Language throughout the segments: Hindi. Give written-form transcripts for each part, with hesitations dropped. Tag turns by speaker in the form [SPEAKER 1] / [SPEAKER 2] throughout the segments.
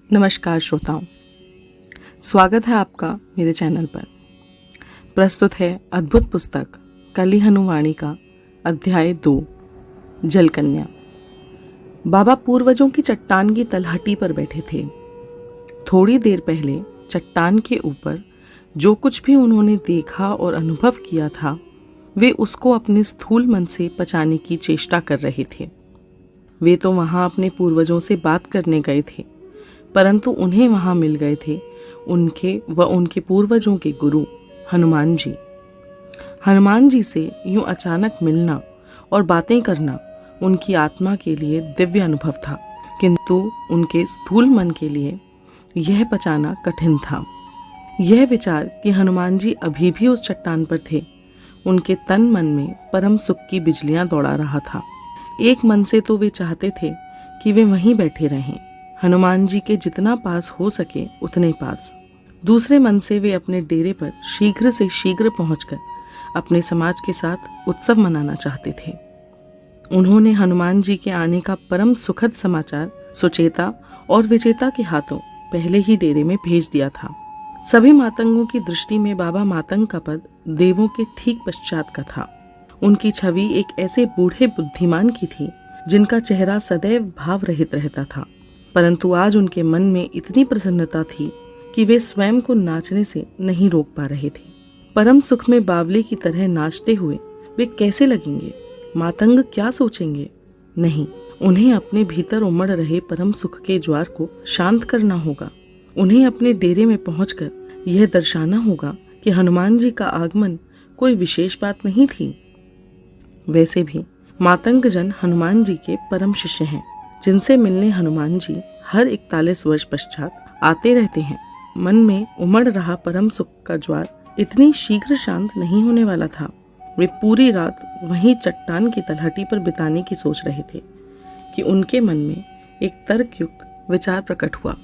[SPEAKER 1] नमस्कार श्रोताओं, स्वागत है आपका मेरे चैनल पर। प्रस्तुत है अद्भुत पुस्तक कली हनुवाणी का अध्याय 2 जलकन्या। बाबा पूर्वजों की चट्टान की तलहटी पर बैठे थे। थोड़ी देर पहले चट्टान के ऊपर जो कुछ भी उन्होंने देखा और अनुभव किया था, वे उसको अपने स्थूल मन से पचाने की चेष्टा कर रहे थे। वे तो वहाँ अपने पूर्वजों से बात करने गए थे, परंतु उन्हें वहाँ मिल गए थे उनके पूर्वजों के गुरु हनुमान जी। हनुमान जी से यूं अचानक मिलना और बातें करना उनकी आत्मा के लिए दिव्य अनुभव था, किंतु उनके स्थूल मन के लिए यह पचाना कठिन था। यह विचार कि हनुमान जी अभी भी उस चट्टान पर थे, उनके तन मन में परम सुख की बिजलियां दौड़ा रहा था। एक मन से तो वे चाहते थे कि वे वहीं बैठे रहें, हनुमान जी के जितना पास हो सके उतने पास। दूसरे मन से वे अपने डेरे पर शीघ्र से शीघ्र पहुंचकर अपने समाज के साथ उत्सव मनाना चाहते थे। उन्होंने हनुमान जी के आने का परम सुखद समाचार सुचेता और विजेता के हाथों पहले ही डेरे में भेज दिया था। सभी मातंगों की दृष्टि में बाबा मातंग का पद देवों के ठीक पश्चात का था। उनकी छवि एक ऐसे बूढ़े बुद्धिमान की थी जिनका चेहरा सदैव भाव रहित रहता था, परंतु आज उनके मन में इतनी प्रसन्नता थी कि वे स्वयं को नाचने से नहीं रोक पा रहे थे। परम सुख में बावले की तरह नाचते हुए वे कैसे लगेंगे? मातंग क्या सोचेंगे? नहीं, उन्हें अपने भीतर उमड़ रहे परम सुख के ज्वार को शांत करना होगा। उन्हें अपने डेरे में पहुंचकर यह दर्शाना होगा कि हनुमान जी का आगमन कोई विशेष बात नहीं थी। वैसे भी मातंग जन हनुमान जी के परम शिष्य हैं, जिनसे मिलने हनुमान जी हर 41 वर्ष पश्चात आते रहते हैं। मन में उमड़ रहा परम सुख का ज्वार इतनी शीघ्र शांत नहीं होने वाला था। वे पूरी रात वहीं चट्टान की तलहटी पर बिताने की सोच रहे थे कि उनके मन में एक तर्कयुक्त विचार प्रकट हुआ।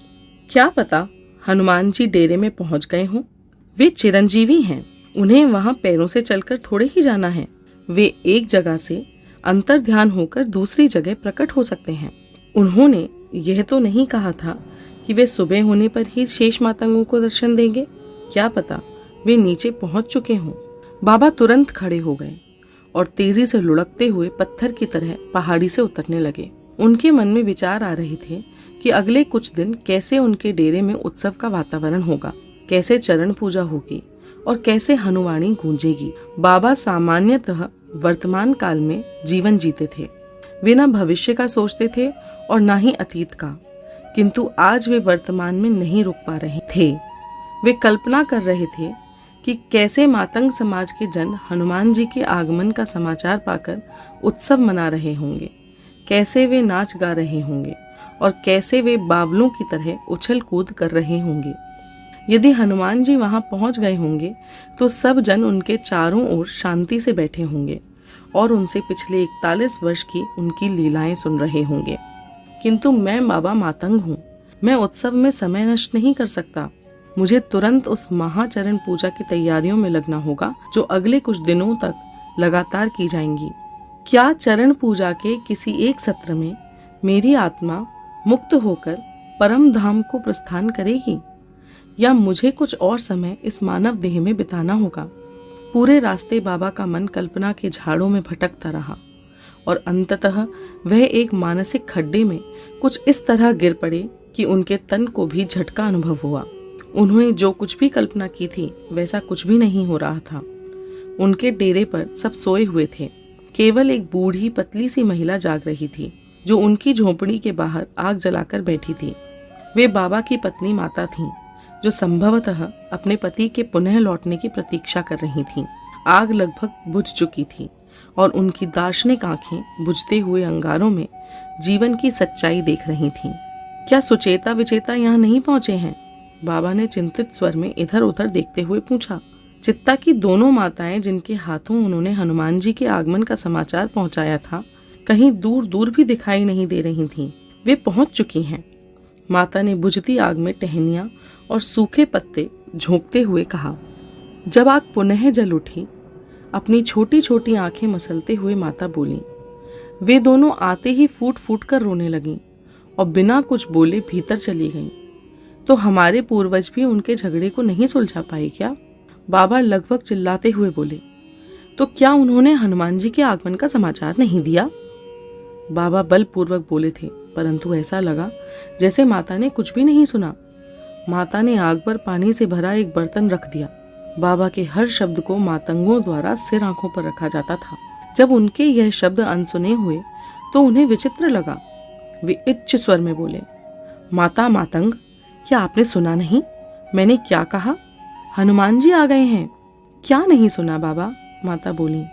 [SPEAKER 1] क्या पता हनुमान जी डेरे में पहुंच गए हों? वे चिरंजीवी हैं, उन्हें वहां पैरों से चलकर थोड़े ही जाना है। वे एक जगह से अंतर ध्यान होकर दूसरी जगह प्रकट हो सकते हैं। उन्होंने यह तो नहीं कहा था कि वे सुबह होने पर ही शेष मातंगों को दर्शन देंगे। क्या पता वे नीचे पहुंच चुके हों। बाबा तुरंत खड़े हो गए और तेजी से लुढ़कते हुए पत्थर की तरह पहाड़ी से उतरने लगे। उनके मन में विचार आ रहे थे कि अगले कुछ दिन कैसे उनके डेरे में उत्सव का वातावरण होगा, कैसे चरण पूजा होगी और कैसे हनुवाणी गूंजेगी। बाबा सामान्यतः वर्तमान काल में जीवन जीते थे। वे न भविष्य का सोचते थे और न ही अतीत का, किंतु आज वे वर्तमान में नहीं रुक पा रहे थे। वे कल्पना कर रहे थे कि कैसे मातंग समाज के जन हनुमान जी के आगमन का समाचार पाकर उत्सव मना रहे होंगे, कैसे वे नाच गा रहे होंगे और कैसे वे बावलों की तरह उछल कूद कर रहे होंगे। यदि हनुमान जी वहां पहुंच गए होंगे तो सब जन उनके चारों ओर शांति से बैठे होंगे और उनसे पिछले 41 वर्ष की उनकी लीलाएं सुन रहे होंगे। किंतु मैं बाबा मातंग हूँ, मैं उत्सव में समय नष्ट नहीं कर सकता। मुझे तुरंत उस महाचरण पूजा की तैयारियों में लगना होगा जो अगले कुछ दिनों तक लगातार की जाएंगी। क्या चरण पूजा के किसी एक सत्र में मेरी आत्मा मुक्त होकर परम धाम को प्रस्थान करेगी, या मुझे कुछ और समय इस मानव देह में बिताना होगा? पूरे रास्ते बाबा का मन कल्पना के झाड़ों में भटकता रहा और अंततः वह एक मानसिक खड्डे में कुछ इस तरह गिर पड़े कि उनके तन को भी झटका अनुभव हुआ। उन्होंने जो कुछ भी कल्पना की थी वैसा कुछ भी नहीं हो रहा था। उनके डेरे पर सब सोए हुए थे। केवल एक बूढ़ी पतली सी महिला जाग रही थी, जो उनकी झोपड़ी के बाहर आग जलाकर बैठी थी। वे बाबा की पत्नी माता थीं, जो संभवतः अपने पति के पुनः लौटने की प्रतीक्षा कर रही थीं। आग लगभग बुझ चुकी थी और उनकी दार्शनिक आंखें बुझते हुए अंगारों में जीवन की सच्चाई देख रही थीं। क्या सुचेता विचेता यहाँ नहीं पहुंचे हैं? बाबा ने चिंतित स्वर में इधर उधर देखते हुए पूछा। चित्ता की दोनों माताएं, जिनके हाथों उन्होंने हनुमान जी के आगमन का समाचार पहुंचाया था, कहीं दूर दूर भी दिखाई नहीं दे रही थीं। वे पहुंच चुकी हैं। माता ने बुझती आग में टहनियां और सूखे पत्ते झोंकते हुए कहा। जब आग पुनः जल उठी, अपनी छोटी छोटी आंखें मसलते हुए माता बोली। वे दोनों आते ही फूट फूट कर रोने लगीं और बिना कुछ बोले भीतर चली गईं। तो हमारे पूर्वज भी उनके झगड़े को नहीं सुलझा पाए क्या? बाबा लगभग चिल्लाते हुए बोले। तो क्या उन्होंने हनुमान जी के आगमन का समाचार नहीं दिया? बाबा बलपूर्वक बोले थे, परंतु ऐसा लगा जैसे माता ने कुछ भी नहीं सुना। माता ने आग पर पानी से भरा एक बर्तन रख दिया। बाबा के हर शब्द को मातंगों द्वारा सिर आंखों पर रखा जाता था। जब उनके यह शब्द अनसुने हुए तो उन्हें विचित्र लगा। वे उच्च स्वर में बोले, माता मातंग, क्या आपने सुना नहीं? मैंने क्या कहा? हनुमान जी आ गए हैं। क्या नहीं सुना बाबा? माता बोली।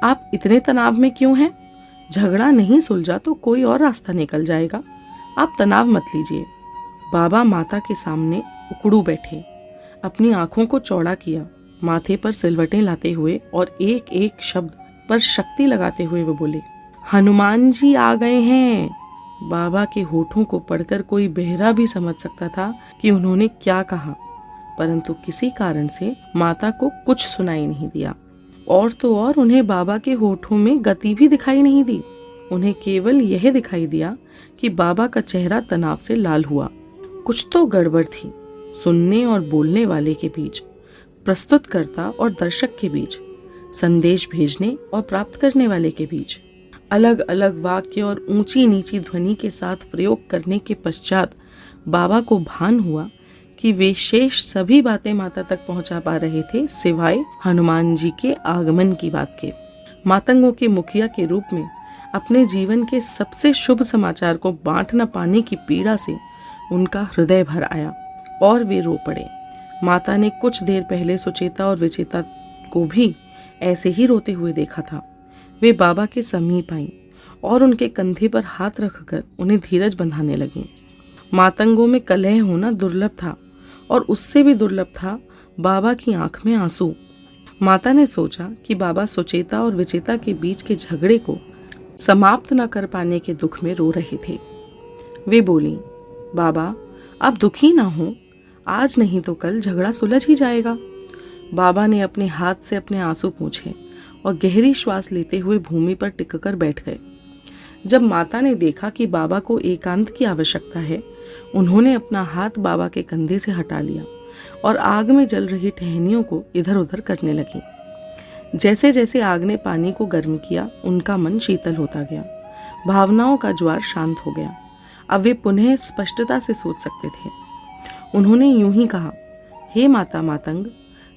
[SPEAKER 1] आप इतने तनाव में क्यों हैं? झगड़ा नहीं सुलझा तो कोई और रास्ता निकल जाएगा। आप तनाव मत लीजिए। बाबा माता के सामने उकड़ू बैठे, अपनी आंखों को चौड़ा किया, माथे पर सिलवटें लाते हुए और एक एक शब्द पर शक्ति लगाते हुए वो बोले, हनुमान जी आ गए हैं। बाबा के होठों को पढ़कर कोई बहरा भी समझ सकता था कि उन्होंने क्या कहा, परंतु किसी कारण से माता को कुछ सुनाई नहीं दिया। और तो और उन्हें बाबा के होठों में गति भी दिखाई नहीं दी। उन्हें केवल यह दिखाई दिया कि बाबा का चेहरा तनाव से लाल हुआ। कुछ तो गड़बड़ थी। सुनने और बोलने वाले के बीच, प्रस्तुतकर्ता और दर्शक के बीच, संदेश भेजने और प्राप्त करने वाले के बीच अलग अलग वाक्य और ऊंची नीची ध्वनि के साथ प्रयोग करने के पश्चात बाबा को भान हुआ कि वे शेष सभी बातें माता तक पहुंचा पा रहे थे सिवाय हनुमान जी के आगमन की बात के। मातंगों के मुखिया के रूप में अपने जीवन के सबसे शुभ समाचार को बांट न पाने की पीड़ा से उनका हृदय भर आया और वे रो पड़े। माता ने कुछ देर पहले सुचेता और विचेता को भी ऐसे ही रोते हुए देखा था। वे बाबा के समीप आईं और उनके कंधे पर हाथ रखकर उन्हें धीरज बंधाने लगीं। मातंगों में कलह होना दुर्लभ था और उससे भी दुर्लभ था बाबा की आंख में आंसू। माता ने सोचा कि बाबा सुचेता और विचेता के बीच के झगड़े को समाप्त न कर पाने के दुख में रो रहे थे। वे बोली, बाबा आप दुखी ना हो, आज नहीं तो कल झगड़ा सुलझ ही जाएगा। बाबा ने अपने हाथ से अपने आंसू पोंछे और गहरी श्वास लेते हुए भूमि पर टिककर बैठ गए। जब माता ने देखा कि बाबा को एकांत की आवश्यकता है, उन्होंने अपना हाथ बाबा के कंधे से हटा लिया और आग में जल रही टहनियों को इधर उधर करने लगी। जैसे जैसे आग ने पानी को गर्म किया, उनका मन शीतल होता गया। भावनाओं का ज्वार शांत हो गया। अब वे पुनः स्पष्टता से सोच सकते थे। उन्होंने यूं ही कहा, हे माता मातंग,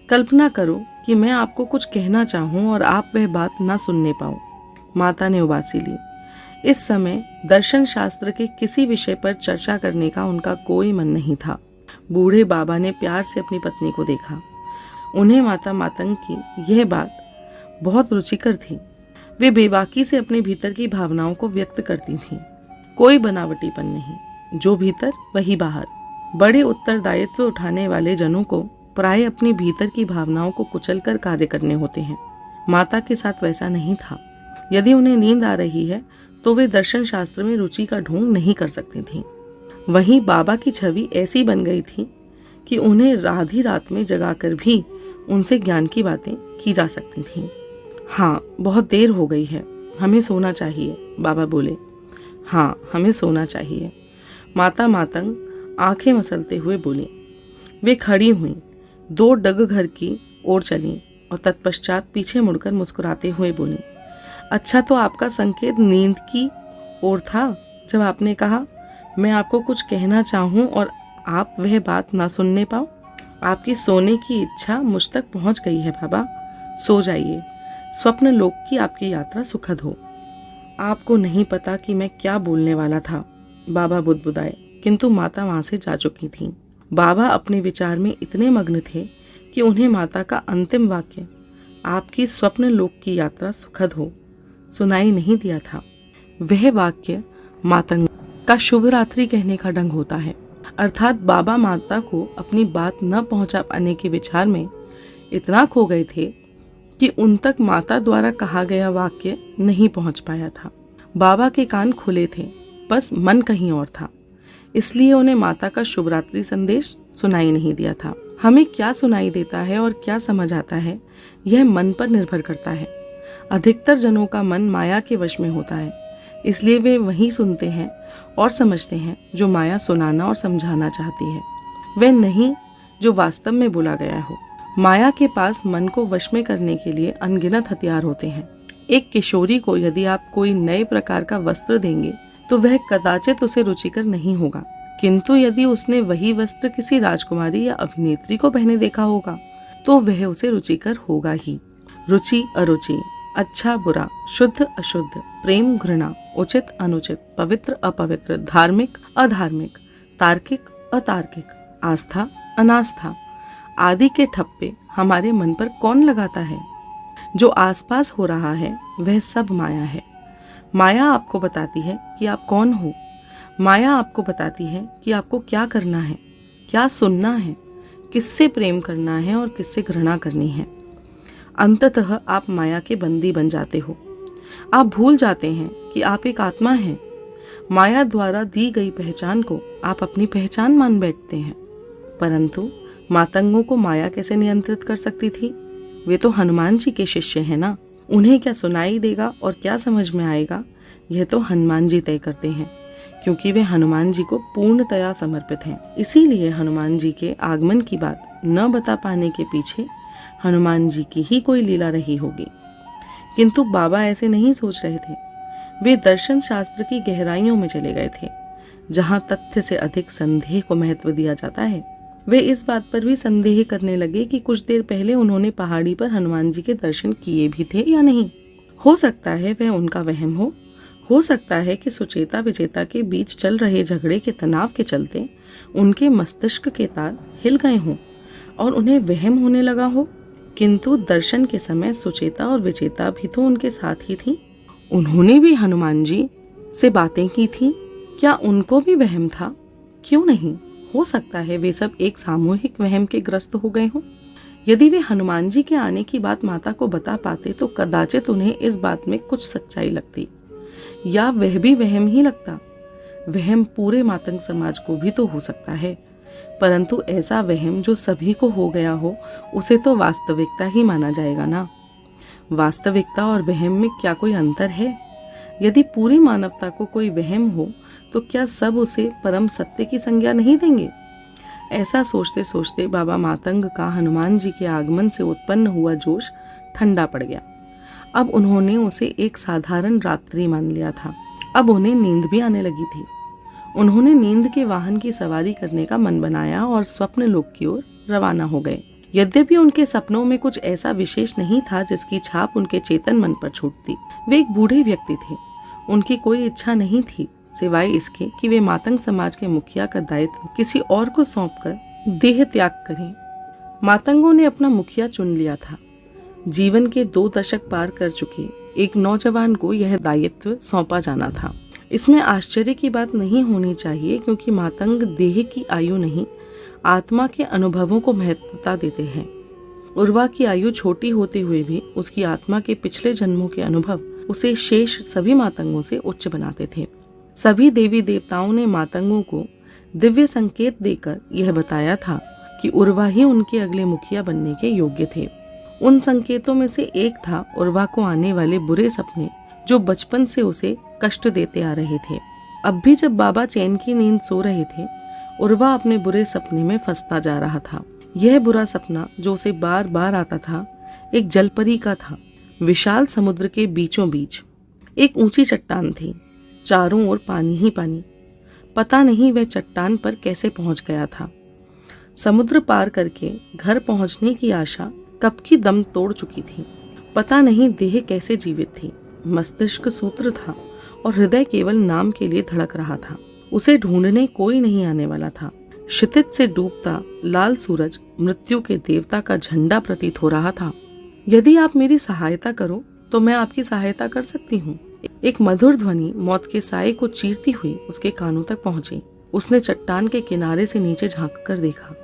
[SPEAKER 1] कल्पना करो कि मैं आपको कुछ कहना चाहूं और आप वह बात ना सुनने पाओ। माता ने उबासी ली। इस समय दर्शन शास्त्र के किसी विषय पर चर्चा करने का उनका कोई मन नहीं था। बूढ़े बाबा ने प्यार से अपनी पत्नी को देखा। उन्हें माता मातंग की यह बात बहुत रुचिकर थी। वे बेबाकी से अपने भीतर की भावनाओं को व्यक्त करती थीं। कोई बनावटीपन नहीं, जो भीतर वही बाहर। बड़े उत्तरदायित्व उठाने वाले जनों को प्राय अपनी भीतर की भावनाओं को कुचलकर कार्य करने होते हैं। माता के साथ वैसा नहीं था। यदि उन्हें नींद आ रही है तो वे दर्शन शास्त्र में रुचि का ढोंग नहीं कर सकती थीं। वहीं बाबा की छवि ऐसी बन गई थी कि उन्हें आधी रात में जगाकर भी उनसे ज्ञान की बातें की जा सकती थीं। हाँ, बहुत देर हो गई है, हमें सोना चाहिए, बाबा बोले। हाँ, हमें सोना चाहिए, माता मातंग आंखें मसलते हुए बोली। वे खड़ी हुईं, 2 डग घर की ओर चलीं और तत्पश्चात पीछे मुड़कर मुस्कुराते हुए बोली, अच्छा, तो आपका संकेत नींद की ओर था जब आपने कहा मैं आपको कुछ कहना चाहूं और आप वह बात ना सुनने पाओ। आपकी सोने की इच्छा मुझ तक पहुंच गई है बाबा, सो जाइए। स्वप्न लोक की आपकी यात्रा सुखद हो। आपको नहीं पता कि मैं क्या बोलने वाला था, बाबा बुदबुदाए, किंतु माता वहां से जा चुकी थीं। बाबा अपने विचार में इतने मग्न थे कि उन्हें माता का अंतिम वाक्य, आपकी स्वप्न लोक की यात्रा सुखद हो, सुनाई नहीं दिया था। वह वाक्य मातंग का शुभ रात्रि कहने का ढंग होता है। अर्थात बाबा माता को अपनी बात न पहुंचा पाने के विचार में इतना खो गए थे कि उन तक माता द्वारा कहा गया वाक्य नहीं पहुंच पाया था। बाबा के कान खुले थे, बस मन कहीं और था। इसलिए उन्हें माता का शुभ रात्रि संदेश सुनाई नहीं दिया था। हमें क्या सुनाई देता है और क्या समझ आता है, यह मन पर निर्भर करता है। अधिकतर जनों का मन माया के वश में होता है, इसलिए वे वही सुनते हैं और समझते हैं जो माया सुनाना और समझाना चाहती है। वह नहीं जो वास्तव में बोला गया हो। माया के पास मन को वश में करने के लिए अनगिनत हथियार होते हैं। एक किशोरी को यदि आप कोई नए प्रकार का वस्त्र देंगे तो वह कदाचित उसे रुचिकर नहीं होगा, किंतु यदि उसने वही वस्त्र किसी राजकुमारी या अभिनेत्री को पहने देखा होगा तो वह उसे रुचिकर होगा ही। रुचि अरुचि, अच्छा बुरा, शुद्ध अशुद्ध, प्रेम घृणा, उचित अनुचित, पवित्र अपवित्र, धार्मिक अधार्मिक, तार्किक अतार्किक, आस्था अनास्था आदि के ठप्पे हमारे मन पर कौन लगाता है? जो आसपास हो रहा है वह सब माया है। माया आपको बताती है कि आप कौन हो। माया आपको बताती है कि आपको क्या करना है, क्या सुनना है, किससे प्रेम करना है और किससे घृणा करनी है। अंततः आप माया के बंदी बन जाते हो। आप भूल जाते हैं कि आप एक आत्मा हैं। माया द्वारा दी गई पहचान को आप अपनी पहचान मान बैठते हैं। परंतु मातंगों को माया कैसे नियंत्रित कर सकती थी? वे तो हनुमान जी के शिष्य हैं ना। उन्हें क्या सुनाई देगा और क्या समझ में आएगा, यह तो हनुमान जी तय करते हैं, क्योंकि वे हनुमान जी को पूर्णतया समर्पित हैं। इसीलिए हनुमान जी के आगमन की बात न बता पाने के पीछे हनुमान जी की ही कोई लीला रही होगी। किंतु बाबा ऐसे नहीं सोच रहे थे। वे दर्शन शास्त्र की गहराइयों में चले गए थे, जहां तथ्य से अधिक संदेह को महत्व दिया जाता है। वे इस बात पर भी संदेह करने लगे कि कुछ देर पहले उन्होंने पहाड़ी पर हनुमान जी के दर्शन किए भी थे या नहीं। हो सकता है वह उनका वहम हो सकता है कि सुचेता विजेता के बीच चल रहे झगड़े के तनाव के चलते उनके मस्तिष्क के तार हिल गए हों और उन्हें वहम होने लगा हो। किंतु दर्शन के समय सुचेता और विजेता भी तो उनके साथ ही थी। उन्होंने भी हनुमान जी से बातें की थी। क्या उनको भी वहम था? क्यों नहीं, हो सकता है वे सब एक सामूहिक वहम के ग्रस्त हो गए हों। यदि वे हनुमान जी के आने की बात माता को बता पाते तो कदाचित उन्हें इस बात में कुछ सच्चाई लगती, या वह भी वहम ही लगता। वहम पूरे मातंग समाज को भी तो हो सकता है, परंतु ऐसा वहम जो सभी को हो गया हो उसे तो वास्तविकता ही माना जाएगा ना। वास्तविकता और वहम में क्या कोई अंतर है? यदि पूरी मानवता को कोई वहम हो तो क्या सब उसे परम सत्य की संज्ञा नहीं देंगे? ऐसा सोचते सोचते बाबा मातंग का हनुमान जी के आगमन से उत्पन्न हुआ जोश ठंडा पड़ गया। अब उन्होंने उसे एक साधारण रात्रि मान लिया था। अब उन्हें नींद भी आने लगी थी। उन्होंने नींद के वाहन की सवारी करने का मन बनाया और स्वप्न लोक की ओर रवाना हो गए। यद्यपि उनके सपनों में कुछ ऐसा विशेष नहीं था जिसकी छाप उनके चेतन मन पर छूटती। वे एक बूढ़े व्यक्ति थे। उनकी कोई इच्छा नहीं थी सिवाय इसके कि वे मातंग समाज के मुखिया का दायित्व किसी और को सौंपकर देह त्याग करें। मातंगों ने अपना मुखिया चुन लिया था। जीवन के 2 दशक पार कर चुके एक नौजवान को यह दायित्व सौंपा जाना था। इसमें आश्चर्य की बात नहीं होनी चाहिए, क्योंकि मातंग देह की आयु नहीं, आत्मा के अनुभवों को महत्वता देते हैं। उर्वा की आयु छोटी होते हुए भी उसकी आत्मा के पिछले जन्मों के अनुभव उसे शेष सभी मातंगों से उच्च बनाते थे। सभी देवी देवताओं ने मातंगों को दिव्य संकेत देकर यह बताया था कि उर्वा ही उनके अगले मुखिया बनने के योग्य थे। उन संकेतों में से एक था उर्वा को आने वाले बुरे सपने, जो बचपन से उसे कष्ट देते आ रहे थे। अब भी जब बाबा चैन की नींद सो रहे थे, उर्वा अपने बुरे सपने में फंसता जा रहा था। यह बुरा सपना जो उसे बार बार आता था, एक जलपरी का था। विशाल समुद्र के बीचों बीच एक ऊंची चट्टान थी, चारों ओर पानी ही पानी। पता नहीं वह चट्टान पर कैसे पहुंच गया था। समुद्र पार करके घर पहुंचने की आशा कब की दम तोड़ चुकी थी। पता नहीं देह कैसे जीवित थी। मस्तिष्क सूत्र था और हृदय केवल नाम के लिए धड़क रहा था। उसे ढूंढने कोई नहीं आने वाला था। क्षितिज से डूबता लाल सूरज मृत्यु के देवता का झंडा प्रतीत हो रहा था। यदि आप मेरी सहायता करो तो मैं आपकी सहायता कर सकती हूँ। एक मधुर ध्वनि मौत के साए को चीरती हुई उसके कानों तक पहुंची। उसने चट्टान के किनारे से नीचे झांक कर देखा।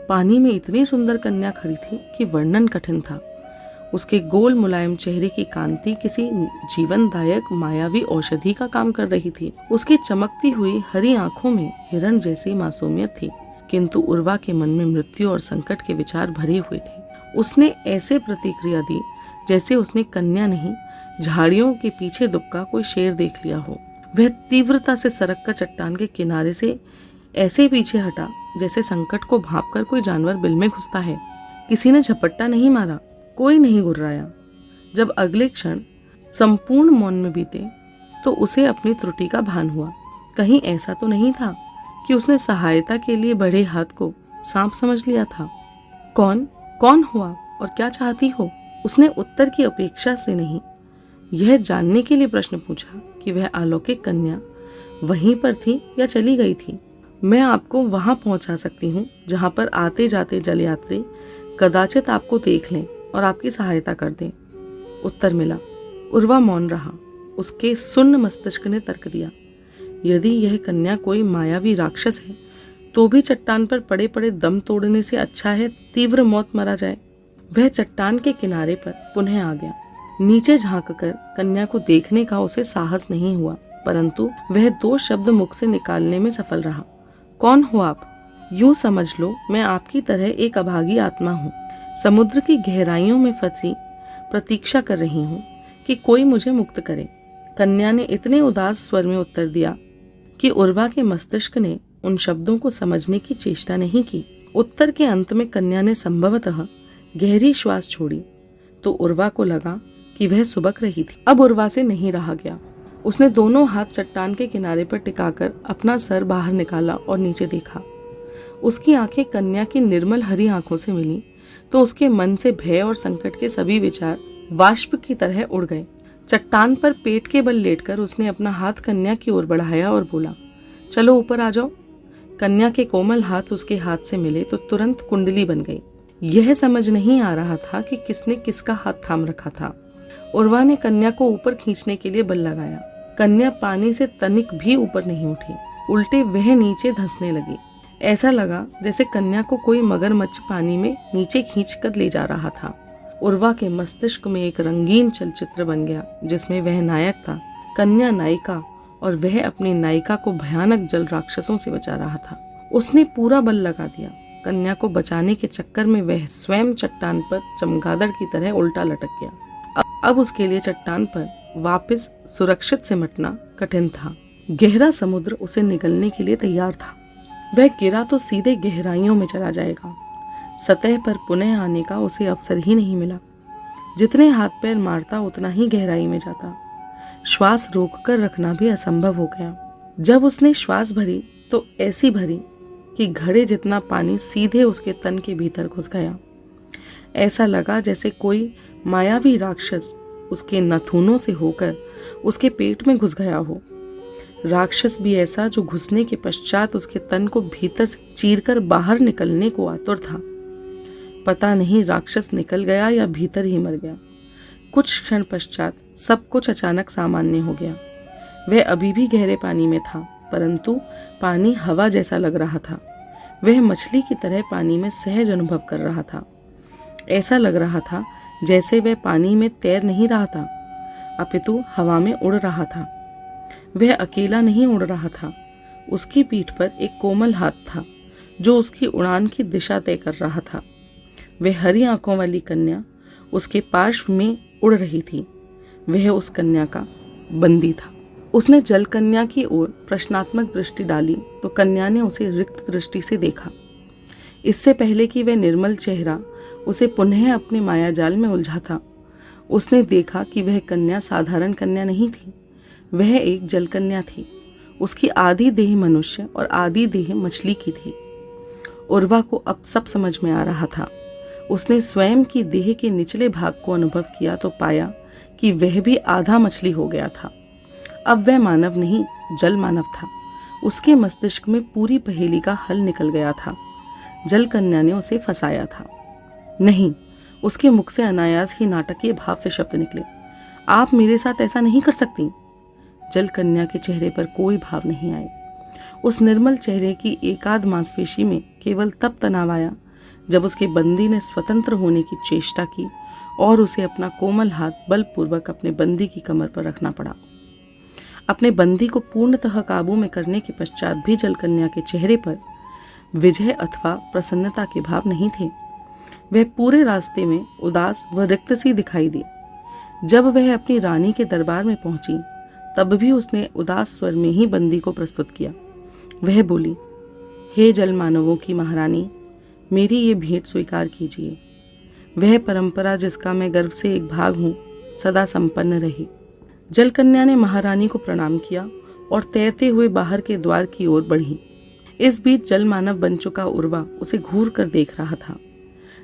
[SPEAKER 1] पानी में इतनी सुंदर कन्या खड़ी थी कि वर्णन कठिन था। उसके गोल मुलायम चेहरे की कांति किसी जीवनदायक मायावी औषधि का काम कर रही थी। उसकी चमकती हुई हरी आंखों में हिरण जैसी मासूमियत थी, किंतु उर्वा के मन में मृत्यु और संकट के विचार भरे हुए थे। उसने ऐसे प्रतिक्रिया दी जैसे उसने कन्या नहीं, झाड़ियों के पीछे दुबका कोई शेर देख लिया हो। वह तीव्रता से सरक कर चट्टान के किनारे से ऐसे पीछे हटा जैसे संकट को भांपकर कोई जानवर बिल में घुसता है। किसी ने झपट्टा नहीं मारा, कोई नहीं गुर्राया। जब अगले क्षण संपूर्ण मौन में बीते तो उसे अपनी त्रुटि का भान हुआ। कहीं ऐसा तो नहीं था कि उसने सहायता के लिए बढ़े हाथ को सांप समझ लिया था। कौन हुआ और क्या चाहती हो? उसने उत्तर की अपेक्षा से नहीं, यह जानने के लिए प्रश्न पूछा कि वह अलौकिक कन्या वहीं पर थी या चली गई थी। मैं आपको वहां पहुंचा सकती हूँ जहां पर आते जाते जल यात्री कदाचित आपको देख लें और आपकी सहायता कर दें। उत्तर मिला। उर्वा मौन रहा। उसके सुन्न मस्तिष्क ने तर्क दिया, यदि यह कन्या कोई मायावी राक्षस है तो भी चट्टान पर पड़े पड़े दम तोड़ने से अच्छा है तीव्र मौत मरा जाए। वह चट्टान के किनारे पर पुनः आ गया। नीचे झांककर कन्या को देखने का उसे साहस नहीं हुआ, परंतु वह 2 शब्द मुख से निकालने में सफल रहा। कौन हो आप? यूं समझ लो मैं आपकी तरह एक अभागी आत्मा हूँ, समुद्र की गहराइयों में फंसी प्रतीक्षा कर रही हूँ कि कोई मुझे मुक्त करे। कन्या ने इतने उदास स्वर में उत्तर दिया कि उर्वा के मस्तिष्क ने उन शब्दों को समझने की चेष्टा नहीं की। उत्तर के अंत में कन्या ने संभवतः गहरी श्वास छोड़ी तो उर्वा को लगा कि वह सुबक रही थी। अब उर्वा से नहीं रहा गया। उसने दोनों हाथ चट्टान के किनारे पर टिकाकर अपना सर बाहर निकाला और नीचे देखा। उसकी आंखें कन्या की निर्मल हरी आंखों से मिली तो उसके मन से भय और संकट के सभी विचार वाष्प की तरह उड़ गए। चट्टान पर पेट के बल लेटकर उसने अपना हाथ कन्या की ओर बढ़ाया और बोला, चलो ऊपर आ जाओ। कन्या के कोमल हाथ उसके हाथ से मिले तो तुरंत कुंडली बन गई। यह समझ नहीं आ रहा था कि किसने किसका हाथ थाम रखा था। उर्वा ने कन्या को ऊपर खींचने के लिए बल लगाया। कन्या पानी से तनिक भी ऊपर नहीं उठी, उल्टे वह नीचे धंसने लगी। ऐसा लगा जैसे कन्या को कोई मगरमच्छ पानी में नीचे खींच कर ले जा रहा था। उर्वा के मस्तिष्क में एक रंगीन चलचित्र बन गया जिसमें वह नायक था, कन्या नायिका, और वह अपनी नायिका को भयानक जल राक्षसों से बचा रहा था। उसने पूरा बल लगा दिया। कन्या को बचाने के चक्कर में वह स्वयं चट्टान पर चमगादड़ की तरह उल्टा लटक गया। अब उसके लिए चट्टान पर वापस सुरक्षित सिमटना कठिन था। गहरा समुद्र उसे निगलने के लिए तैयार था। वह गिरा तो सीधे गहराइयों में चला जाएगा। सतह पर पुनः आने का उसे अवसर ही नहीं मिला। जितने हाथ पैर मारता उतना ही गहराई में जाता। श्वास रोककर रखना भी असंभव हो गया। जब उसने श्वास भरी तो ऐसी भरी कि घड़े जितना पानी सीधे उसके तन के भीतर घुस गया। ऐसा लगा जैसे कोई मायावी राक्षस उसके नाखूनों से होकर उसके पेट में घुस गया हो। राक्षस भी ऐसा जो घुसने के पश्चात उसके तन को भीतर से चीरकर बाहर निकलने को आतुर था। पता नहीं राक्षस निकल गया या भीतर ही मर गया। कुछ क्षण पश्चात सब कुछ अचानक सामान्य हो गया। वह अभी भी गहरे पानी में था, परंतु पानी हवा जैसा लग रहा था। वह मछली की तरह पानी में सहज अनुभव कर रहा था। ऐसा लग रहा था जैसे वह पानी में तैर नहीं रहा था, अपितु हवा में उड़ रहा था। वह अकेला नहीं उड़ रहा था। उसकी पीठ पर एक कोमल हाथ था जो उसकी उड़ान की दिशा तय कर रहा था। वह हरी आंखों वाली कन्या उसके पार्श्व में उड़ रही थी। वह उस कन्या का बंदी था। उसने जल कन्या की ओर प्रश्नात्मक दृष्टि डाली तो कन्या ने उसे रिक्त दृष्टि से देखा। इससे पहले कि वह निर्मल चेहरा उसे पुनः अपने मायाजाल में उलझा था, उसने देखा कि वह कन्या साधारण कन्या नहीं थी। वह एक जल कन्या थी। उसकी आधी देह मनुष्य और आधी देह मछली की थी। उर्वा को अब सब समझ में आ रहा था। उसने स्वयं की देह के निचले भाग को अनुभव किया तो पाया कि वह भी आधा मछली हो गया था। अब वह मानव नहीं, जल मानव था। उसके मस्तिष्क में पूरी पहेली का हल निकल गया था। जल कन्या ने उसे फंसाया था। नहीं, उसके मुख से अनायास ही नाटकीय भाव से शब्द निकले, आप मेरे साथ ऐसा नहीं कर सकती। जल कन्या के चेहरे पर कोई भाव नहीं आए। उस निर्मल चेहरे की एकाध मांसपेशी में केवल तब तनाव आया जब उसके बंदी ने स्वतंत्र होने की चेष्टा की और उसे अपना कोमल हाथ बलपूर्वक अपने बंदी की कमर पर रखना पड़ा। अपने बंदी को पूर्णतः काबू में करने के पश्चात भी जल कन्या के चेहरे पर विजय अथवा प्रसन्नता के भाव नहीं थे। वह पूरे रास्ते में उदास व रिक्त सी दिखाई दी। जब वह अपनी रानी के दरबार में पहुंची तब भी उसने उदास स्वर में ही बंदी को प्रस्तुत किया। वह बोली, हे जल मानवों की महारानी, मेरी ये भेंट स्वीकार कीजिए। वह परंपरा जिसका मैं गर्व से एक भाग हूँ सदा संपन्न रहे। जलकन्या ने महारानी को प्रणाम किया और तैरते हुए बाहर के द्वार की ओर बढ़ी। इस बीच जल मानव बन चुका उर्वा उसे घूर कर देख रहा था।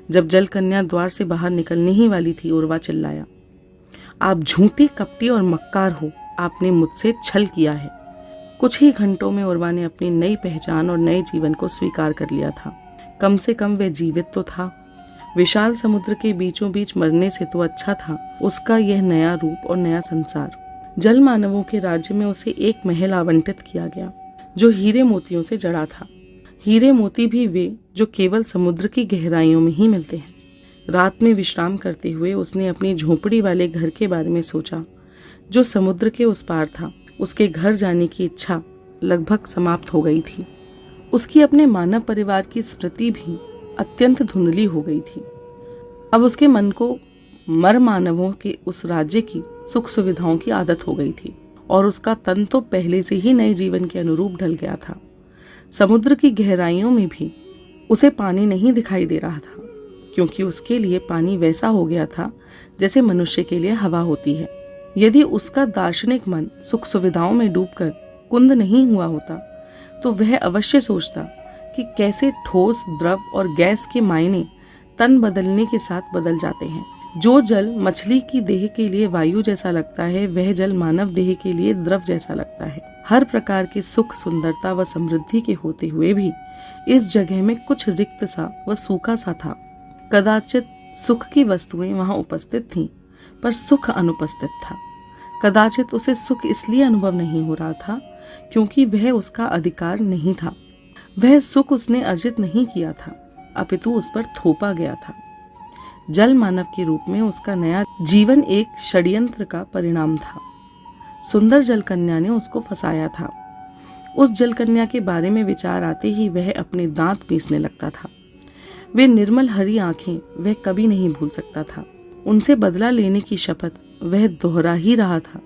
[SPEAKER 1] जब जलकन्या द्वार से बाहर निकलने ही वाली थी, उर्वा चिल्लाया, आप झूठी, कपटी और मक्कार हो, आपने मुझसे छल किया है। कुछ ही घंटों में उर्वा ने अपनी नई पहचान और नए जीवन को स्वीकार कर लिया था। कम से कम वह जीवित तो था। विशाल समुद्र के बीचों बीच मरने से तो अच्छा था उसका यह नया रूप और नया संसार। जल मानवों के राज्य में उसे एक महल आवंटित किया गया जो हीरे मोतियों से जड़ा था। हीरे मोती भी वे जो केवल समुद्र की गहराइयों में ही मिलते हैं। रात में विश्राम करते हुए उसने अपनी झोपड़ी वाले घर के बारे में सोचा जो समुद्र के उस पार था। उसके घर जाने की इच्छा लगभग समाप्त हो गई थी। उसकी अपने मानव परिवार की स्मृति भी अत्यंत धुंधली हो गई थी। अब उसके मन को मर मानवों के उस राज्य की सुख सुविधाओं की आदत हो गई थी और उसका तन तो पहले से ही नए जीवन के अनुरूप ढल गया था। समुद्र की गहराइयों में भी उसे पानी नहीं दिखाई दे रहा था, क्योंकि उसके लिए पानी वैसा हो गया था जैसे मनुष्य के लिए हवा होती है। यदि उसका दार्शनिक मन सुख सुविधाओं में डूबकर कुंद नहीं हुआ होता तो वह अवश्य सोचता कि कैसे ठोस, द्रव और गैस के मायने तन बदलने के साथ बदल जाते हैं। जो जल मछली की देह के लिए वायु जैसा लगता है, वह जल मानव देह के लिए द्रव जैसा लगता है। हर प्रकार के सुख, सुंदरता व समृद्धि के होते हुए भी इस जगह में कुछ रिक्त सा व सूखा सा था। कदाचित सुख की वस्तुएं वहां उपस्थित थीं, पर सुख अनुपस्थित था। कदाचित उसे सुख इसलिए अनुभव नहीं हो रहा था क्योंकि वह उसका अधिकार नहीं था। वह सुख उसने अर्जित नहीं किया था, अपितु उस पर थोपा गया था। जल मानव के रूप में उसका नया जीवन एक षड्यंत्र का परिणाम था। सुंदर जलकन्या ने उसको फंसाया था। उस जलकन्या के बारे में विचार आते ही वह अपने दांत पीसने लगता था। वे निर्मल हरी आंखें वह कभी नहीं भूल सकता था। उनसे बदला लेने की शपथ वह दोहरा ही रहा था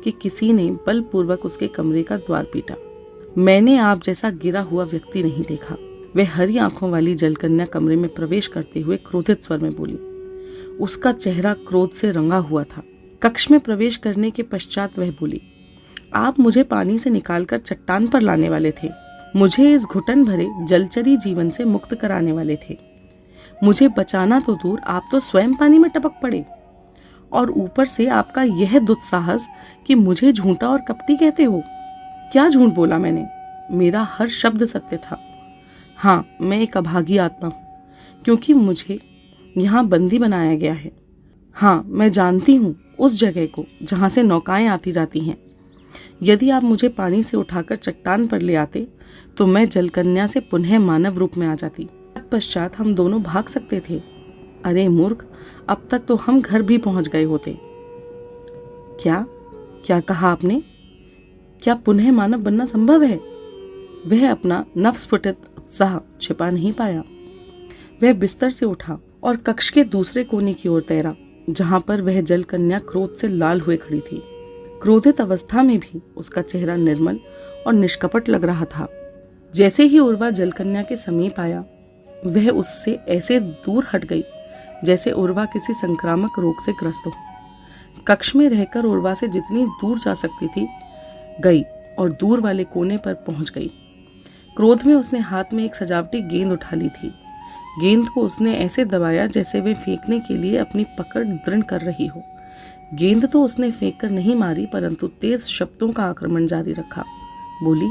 [SPEAKER 1] कि किसी ने बलपूर्वक उसके कमरे का द्वार पीटा। मैंने आप जैसा गिरा हुआ व्यक्ति नहीं देखा। वह हरी आंखों वाली जलकन्या कमरे में प्रवेश करते हुए क्रोधित स्वर में बोली। उसका चेहरा क्रोध से रंगा हुआ था। कक्ष में प्रवेश करने के पश्चात वह बोली, आप मुझे पानी से निकालकर चट्टान पर लाने वाले थे। मुझे इस घुटन भरे जलचरी जीवन से मुक्त कराने वाले थे। मुझे बचाना तो दूर, आप तो स्वयं पानी में टपक पड़े। और ऊपर से आपका यह दुस्साहस कि मुझे झूठा और कपटी कहते हो। क्या झूठ बोला मैंने? मेरा हर शब्द सत्य था। हाँ, मैं एक अभागी आत्मा हूँ क्योंकि मुझे यहाँ बंदी बनाया गया है। हाँ, मैं जानती हूँ उस जगह को जहाँ से नौकाएं आती जाती हैं। यदि आप मुझे पानी से उठाकर चट्टान पर ले आते तो मैं जलकन्या से पुनः मानव रूप में आ जाती। तत्पश्चात हम दोनों भाग सकते थे। अरे मूर्ख, अब तक तो हम घर भी पहुंच गए होते। क्या क्या कहा आपने? क्या पुनः मानव बनना संभव है? वह अपना नवस्फुटित उत्साह छिपा नहीं पाया। वह बिस्तर से उठा और कक्ष के दूसरे कोने की ओर तैरा, जहां पर वह जलकन्या क्रोध से लाल हुए खड़ी थी। क्रोधित अवस्था में भी उसका चेहरा निर्मल और निष्कपट लग रहा था। जैसे ही उर्वा जलकन्या के समीप आया, वह उससे ऐसे दूर हट गई जैसे उर्वा किसी संक्रामक रोग से ग्रस्त हो। कक्ष में रहकर उर्वा से जितनी दूर जा सकती थी गई और दूर वाले कोने पर पहुंच गई। क्रोध में उसने हाथ में एक सजावटी गेंद उठा ली थी। गेंद को उसने ऐसे दबाया जैसे वे फेंकने के लिए अपनी पकड़ दृढ़ कर रही हो। गेंद तो उसने फेंक कर नहीं मारी, परंतु तेज शब्दों का आक्रमण जारी रखा। बोली,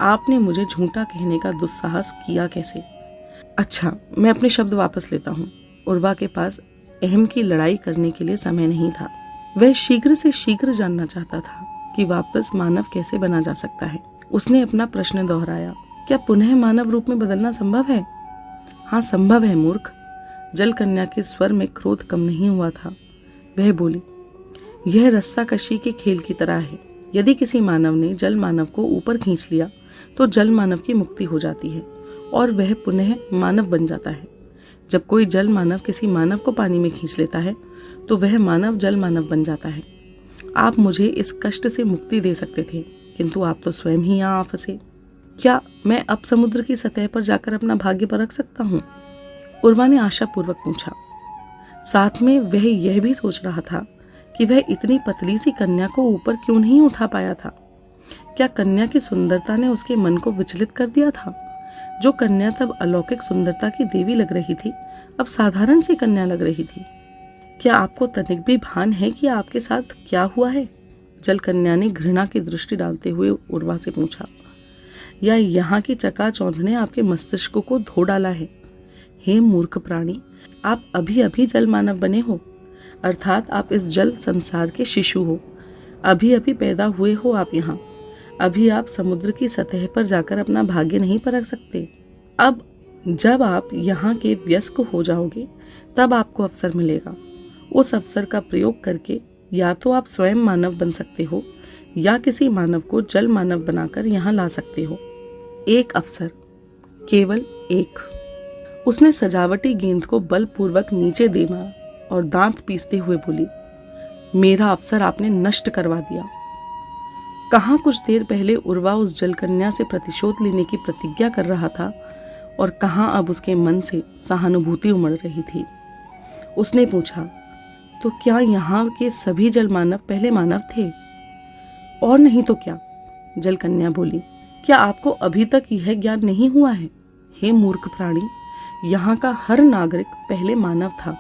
[SPEAKER 1] आपने मुझे झूठा कहने का दुस्साहस किया कैसे? अच्छा, मैं अपने शब्द वापस लेता हूँ। उर्वा के पास अहम की लड़ाई करने के लिए समय नहीं था। वह शीघ्र से शीघ्र जानना चाहता था कि वापस मानव कैसे बना जा सकता है। उसने अपना प्रश्न दोहराया, क्या पुनः मानव रूप में बदलना संभव है? हाँ, संभव है मूर्ख। जलकन्या के स्वर में क्रोध कम नहीं हुआ था। वह बोली, यह रस्साकशी के खेल की तरह है। यदि किसी मानव ने जल मानव को ऊपर खींच लिया तो जल मानव की मुक्ति हो जाती है और वह पुनः मानव बन जाता है। जब कोई जल मानव किसी मानव को पानी में खींच लेता है तो वह मानव जल मानव बन जाता है। आप मुझे इस कष्ट से मुक्ति दे सकते थे, किंतु आप तो स्वयं ही यहाँ आ फंसे। क्या मैं अब समुद्र की सतह पर जाकर अपना भाग्य परख सकता हूँ? उर्वा ने आशापूर्वक पूछा। साथ में वह यह भी सोच रहा था कि वह इतनी पतली सी कन्या को ऊपर क्यों नहीं उठा पाया था। क्या कन्या की सुंदरता ने उसके मन को विचलित कर दिया था? जो कन्या तब अलौकिक सुंदरता की देवी लग रही थी, अब साधारण सी कन्या लग रही थी। क्या आपको तनिक भी भान है कि आपके साथ क्या हुआ है? जल कन्या ने घृणा की दृष्टि डालते हुए उर्वा से पूछा। या यहाँ की चकाचौंध ने आपके मस्तिष्क को धो डाला है? हे मूर्ख प्राणी, आप अभी अभी जल मानव बने हो, अर्थात आप इस जल संसार के शिशु हो। अभी अभी पैदा हुए हो आप यहाँ। अभी आप समुद्र की सतह पर जाकर अपना भाग्य नहीं परख सकते। अब जब आप यहाँ के वयस्क हो जाओगे तब आपको अवसर मिलेगा। उस अवसर का प्रयोग करके या तो आप स्वयं मानव बन सकते हो या किसी मानव को जल मानव बनाकर यहाँ ला सकते हो। एक अवसर, केवल एक। उसने सजावटी गेंद को बलपूर्वक नीचे दे मारा और दांत पीसते हुए बोली, मेरा अवसर आपने नष्ट करवा दिया। कहाँ कुछ देर पहले उर्वा उस जलकन्या से प्रतिशोध लेने की प्रतिज्ञा कर रहा था और कहाँ अब उसके मन से सहानुभूति उमड़ रही थी। उसने पूछा, तो क्या यहाँ के सभी जल मानव पहले मानव थे? और नहीं तो क्या, जलकन्या बोली। क्या आपको अभी तक यह ज्ञान नहीं हुआ है? हे मूर्ख प्राणी, यहाँ का हर नागरिक पहले मानव था।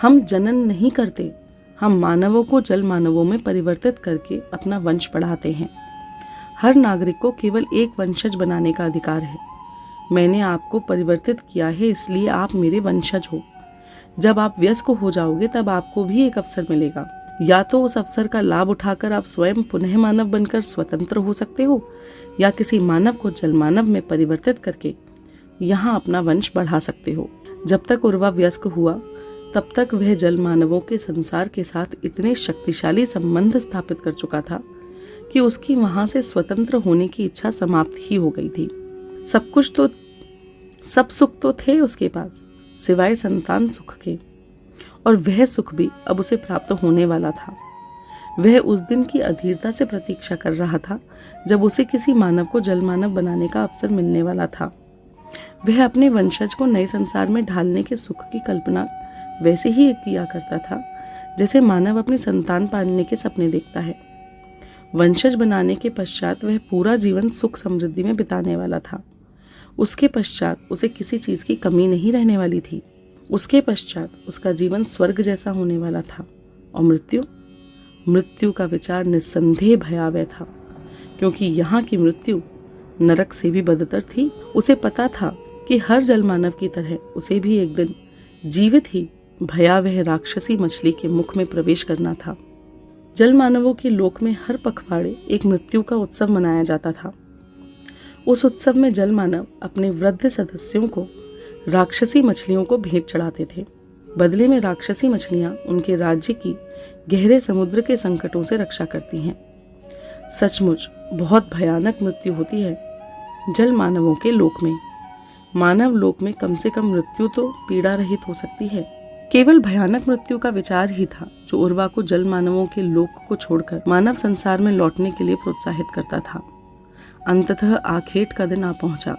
[SPEAKER 1] हम जनन नहीं करते, हम मानवों को जल मानवों में परिवर्तित करके अपना वंश बढ़ाते हैं। हर नागरिक को केवल एक वंशज बनाने का अधिकार है। मैंने आपको परिवर्तित किया है, इसलिए आप मेरे वंशज हो। जब आप वयस्क हो जाओगे तब आपको भी एक अवसर मिलेगा। या तो उस अवसर का लाभ उठाकर आप स्वयं पुनः मानव बनकर स्वतंत्र हो सकते हो, या किसी मानव को जल मानव में परिवर्तित करके यहाँ अपना वंश बढ़ा सकते हो। जब तक उर्वा वयस्क हुआ तब तक वह जल मानवों के संसार के साथ इतने शक्तिशाली संबंध स्थापित कर चुका था कि उसकी वहां से स्वतंत्र होने की इच्छा समाप्त ही हो गई थी। सब सुख तो थे उसके पास, सिवाय संतान सुख के, और वह सुख भी अब उसे प्राप्त होने वाला था। वह उस दिन की अधीरता से प्रतीक्षा कर रहा था जब उसे किसी मानव को जल मानव बनाने का अवसर मिलने वाला था। वह अपने वंशज को नए संसार में ढालने के सुख की कल्पना वैसे ही किया करता था जैसे मानव अपनी संतान पालने के सपने देखता है। वंशज बनाने के पश्चात वह पूरा जीवन सुख समृद्धि में बिताने वाला था। उसके पश्चात उसे किसी चीज की कमी नहीं रहने वाली थी। उसके पश्चात उसका जीवन स्वर्ग जैसा होने वाला था। और मृत्यु का विचार निस्संदेह भयावह था, क्योंकि यहाँ की मृत्यु नरक से भी बदतर थी। उसे पता था कि हर जलमानव की तरह उसे भी एक दिन जीवित ही भयावह राक्षसी मछली के मुख में प्रवेश करना था। जल मानवों के लोक में हर पखवाड़े एक मृत्यु का उत्सव मनाया जाता था। उस उत्सव में जल मानव अपने वृद्ध सदस्यों को राक्षसी मछलियों को भेंट चढ़ाते थे। बदले में राक्षसी मछलियां उनके राज्य की गहरे समुद्र के संकटों से रक्षा करती हैं। सचमुच बहुत भयानक मृत्यु होती है जल मानवों के लोक में। मानव लोक में कम से कम मृत्यु तो पीड़ा रहित हो सकती है। केवल भयानक मृत्यु का विचार ही था जो उर्वा को जल मानवों के लोक को छोड़कर मानव संसार में लौटने के लिए प्रोत्साहित करता था। अंततः आखेट का दिन आ पहुंचा।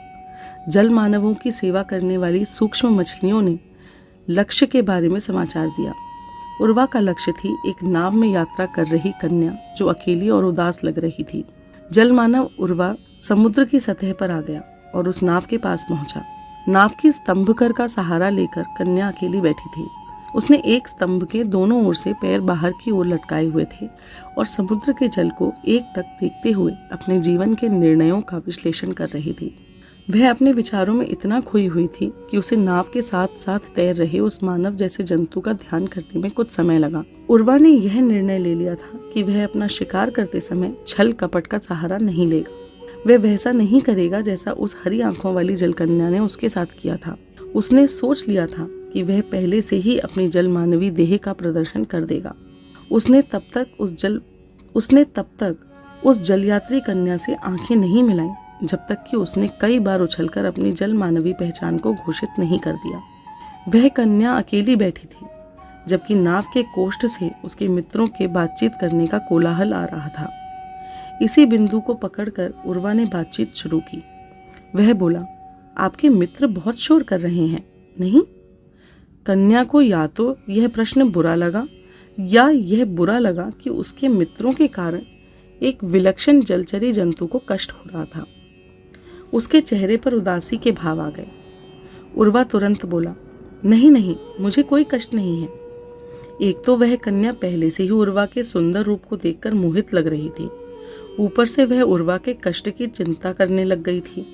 [SPEAKER 1] जल मानवों की सेवा करने वाली सूक्ष्म मछलियों ने लक्ष्य के बारे में समाचार दिया। उर्वा का लक्ष्य थी एक नाव में यात्रा कर रही कन्या जो अकेली और उदास लग रही थी। जल मानव उर्वा समुद्र की सतह पर आ गया और उस नाव के पास पहुंचा। नाव की स्तंभकर का सहारा लेकर कन्या अकेली बैठी थी। उसने एक स्तंभ के दोनों ओर से पैर बाहर की ओर लटकाए हुए थे और समुद्र के जल को एकटक देखते हुए अपने जीवन के निर्णयों का विश्लेषण कर रही थी। वह अपने विचारों में इतना खोई हुई थी कि उसे नाव के साथ साथ तैर रहे उस मानव जैसे जंतु का ध्यान करने में कुछ समय लगा। उर्वा ने यह निर्णय ले लिया था कि वह अपना शिकार करते समय छल कपट का सहारा नहीं लेगा। वह वैसा नहीं करेगा जैसा उस हरी आंखों वाली जलकन्या ने उसके साथ किया था। उसने सोच लिया था कि वह पहले से ही अपनी जल मानवी देह का प्रदर्शन कर देगा। उसने तब तक उस जलयात्री कन्या से आंखें नहीं मिलाई जब तक कि उसने कई बार उछलकर अपनी जल मानवी पहचान को घोषित नहीं कर दिया। वह कन्या अकेली बैठी थी जबकि नाव के कोष्ठ से उसके मित्रों के बातचीत करने का कोलाहल आ रहा था। इसी बिंदु को पकड़कर उर्वा ने बातचीत शुरू की। वह बोला, आपके मित्र बहुत शोर कर रहे हैं, नहीं? कन्या को या तो यह प्रश्न बुरा लगा या यह बुरा लगा कि उसके मित्रों के कारण एक विलक्षण जलचरी जंतु को कष्ट हो रहा था। उसके चेहरे पर उदासी के भाव आ गए। उर्वा तुरंत बोला, नहीं नहीं, मुझे कोई कष्ट नहीं है। एक तो वह कन्या पहले से ही उर्वा के सुंदर रूप को देखकर मोहित लग रही थी, ऊपर से वह उर्वा के कष्ट की चिंता करने लग गई थी।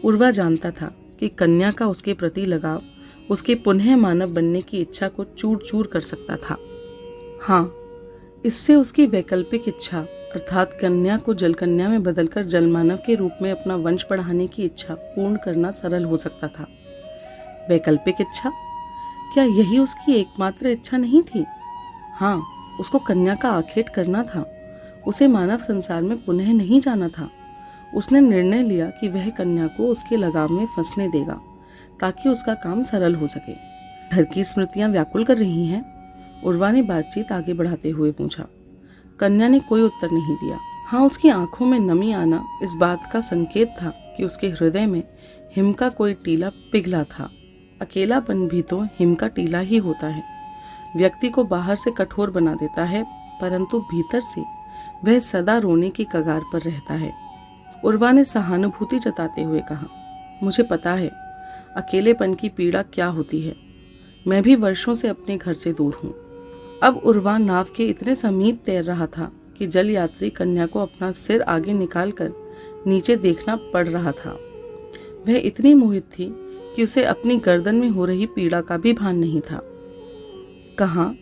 [SPEAKER 1] उर्वा जानता था कि कन्या का उसके प्रति लगाव उसके पुनः मानव बनने की इच्छा को चूर चूर कर सकता था। हाँ, इससे उसकी वैकल्पिक इच्छा अर्थात कन्या को जलकन्या में बदलकर जलमानव के रूप में अपना वंश बढ़ाने की इच्छा पूर्ण करना सरल हो सकता था। वैकल्पिक इच्छा, क्या यही उसकी एकमात्र इच्छा नहीं थी? हाँ, उसको कन्या का आखेट करना था। उसे मानव संसार में पुनः नहीं जाना था। उसने निर्णय लिया कि वह कन्या को उसके लगाव में फंसने देगा ताकि उसका काम सरल हो सके। घर की स्मृतियां व्याकुल कर रही हैं? उर्वा ने बातचीत आगे बढ़ाते हुए पूछा। कन्या ने कोई उत्तर नहीं दिया। हाँ, उसकी आंखों में नमी आना इस बात का संकेत था कि उसके हृदय में हिम का कोई टीला पिघला था। अकेलापन भी तो हिम का टीला ही होता है। व्यक्ति को बाहर से कठोर बना देता है, परंतु भीतर से वह सदा रोने की कगार पर रहता है। उर्वा ने सहानुभूति जताते हुए कहा, मुझे पता है अकेलेपन की पीड़ा क्या होती है। मैं भी वर्षों से अपने घर से दूर हूँ। अब उर्वा नाव के इतने समीप तैर रहा था कि जल यात्री कन्या को अपना सिर आगे निकालकर नीचे देखना पड़ रहा था। वह इतनी मोहित थी कि उसे अपनी गर्दन में हो रही पीड़ा का भी भान नहीं था। कहाँ?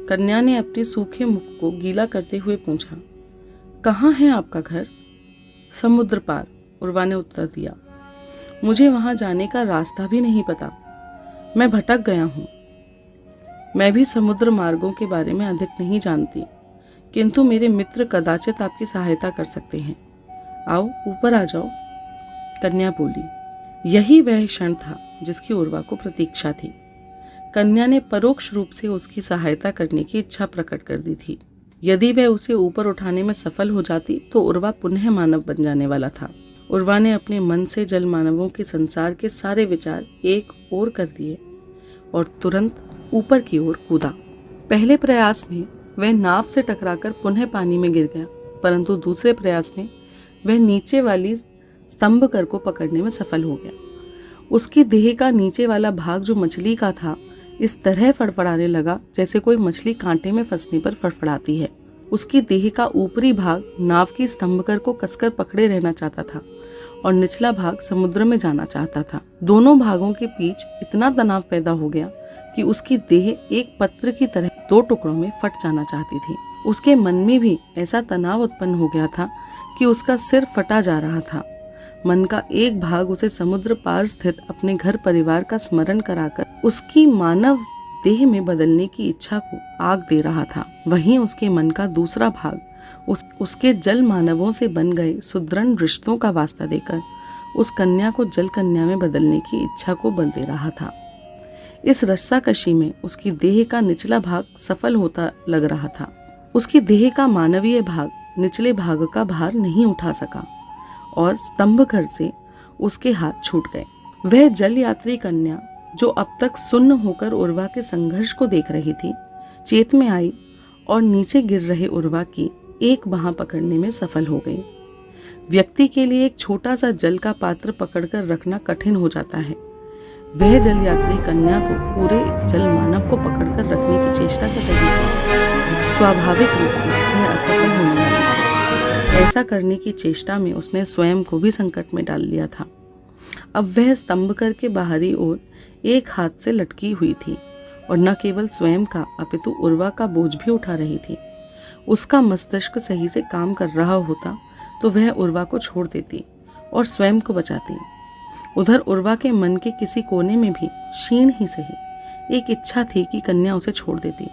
[SPEAKER 1] कन्या ने अपने सूखे मुख को गीला करते हुए पूछा। कहाँ है आपका घर? समुद्र पार, उर्वा ने उत्तर दिया। मुझे वहां जाने का रास्ता भी नहीं पता। मैं भटक गया हूँ। मैं भी समुद्र मार्गों के बारे में अधिक नहीं जानती, किंतु मेरे मित्र कदाचित आपकी सहायता कर सकते हैं। आओ, ऊपर आ जाओ, कन्या बोली। यही वह क्षण था जिसकी उर्वा को प्रतीक्षा थी। कन्या ने परोक्ष रूप से उसकी सहायता करने की इच्छा प्रकट कर दी थी। यदि वह उसे ऊपर उठाने में सफल हो जाती तो उर्वा पुनः मानव बन जाने वाला था। उर्वा ने अपने मन से जल मानवों के संसार के सारे विचार एक ओर कर दिए और तुरंत ऊपर की ओर कूदा। पहले प्रयास में वह नाव से टकराकर पुनः पानी में गिर गया, परंतु दूसरे प्रयास में वह नीचे वाली स्तंभकर को पकड़ने में सफल हो गया। उसकी देह का नीचे वाला भाग जो मछली का था, इस तरह फड़फड़ाने लगा जैसे कोई मछली कांटे में फंसने पर फड़फड़ाती है। उसकी देह का ऊपरी भाग नाव की स्तंभकर को कसकर पकड़े रहना चाहता था और निचला भाग समुद्र में जाना चाहता था। दोनों भागों के बीच इतना तनाव पैदा हो गया कि उसकी देह एक पत्र की तरह दो टुकड़ों में फट जाना चाहती थी। उसके मन में भी ऐसा तनाव उत्पन्न हो गया था कि उसका सिर फटा जा रहा था। मन का एक भाग उसे समुद्र पार स्थित अपने घर परिवार का स्मरण कराकर उसकी मानव देह में बदलने की इच्छा को आग दे रहा था। वहीं उसके मन का दूसरा भाग उसके जल मानवों से बन गए सुदृढ़ रिश्तों का वास्ता देकर उस कन्या को जल कन्या में बदलने की इच्छा को बल दे रहा था। इस रस्साकशी में उसकी देह का निचला भाग सफल होता लग रहा था। उसकी देह का मानवीय भाग निचले भाग का भार नहीं उठा सका और स्तंभकर से उसके हाथ छूट गए। वह जल यात्री कन्या जो अब तक सुन्न होकर उर्वा के संघर्ष को देख रही थी, चेत में आई और नीचे गिर रहे उर्वा की एक बाह पकड़ने में सफल हो गई। व्यक्ति के लिए एक छोटा सा जल का पात्र पकड़कर रखना कठिन हो जाता है। वह जल यात्री कन्या तो पूरे जल मानव को पकड़कर रखने की चेष्टा कर रही थी। स्वाभाविक रूप से वह असफल होने वाली थी। ऐसा करने की चेष्टा में उसने स्वयं को भी संकट में डाल लिया था। अब वह स्तंभकर के बाहरी ओर एक हाथ से लटकी हुई थी और न केवल स्वयं का अपितु उर्वा का बोझ भी उठा रही थी। उसका मस्तिष्क सही से काम कर रहा होता तो वह उर्वा को छोड़ देती और स्वयं को बचाती। उधर उर्वा के मन के किसी कोने में भी क्षीण ही सही एक इच्छा थी कि कन्या उसे छोड़ देती,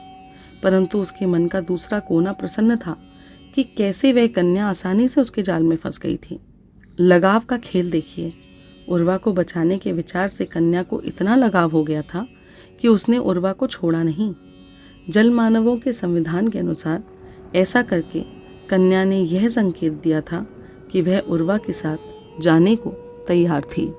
[SPEAKER 1] परंतु उसके मन का दूसरा कोना प्रसन्न था कि कैसे वह कन्या आसानी से उसके जाल में फंस गई थी। लगाव का खेल देखिए। उर्वा को बचाने के विचार से कन्या को इतना लगाव हो गया था कि उसने उर्वा को छोड़ा नहीं। जल मानवों के संविधान के अनुसार ऐसा करके कन्या ने यह संकेत दिया था कि वह उर्वा के साथ जाने को तैयार थी।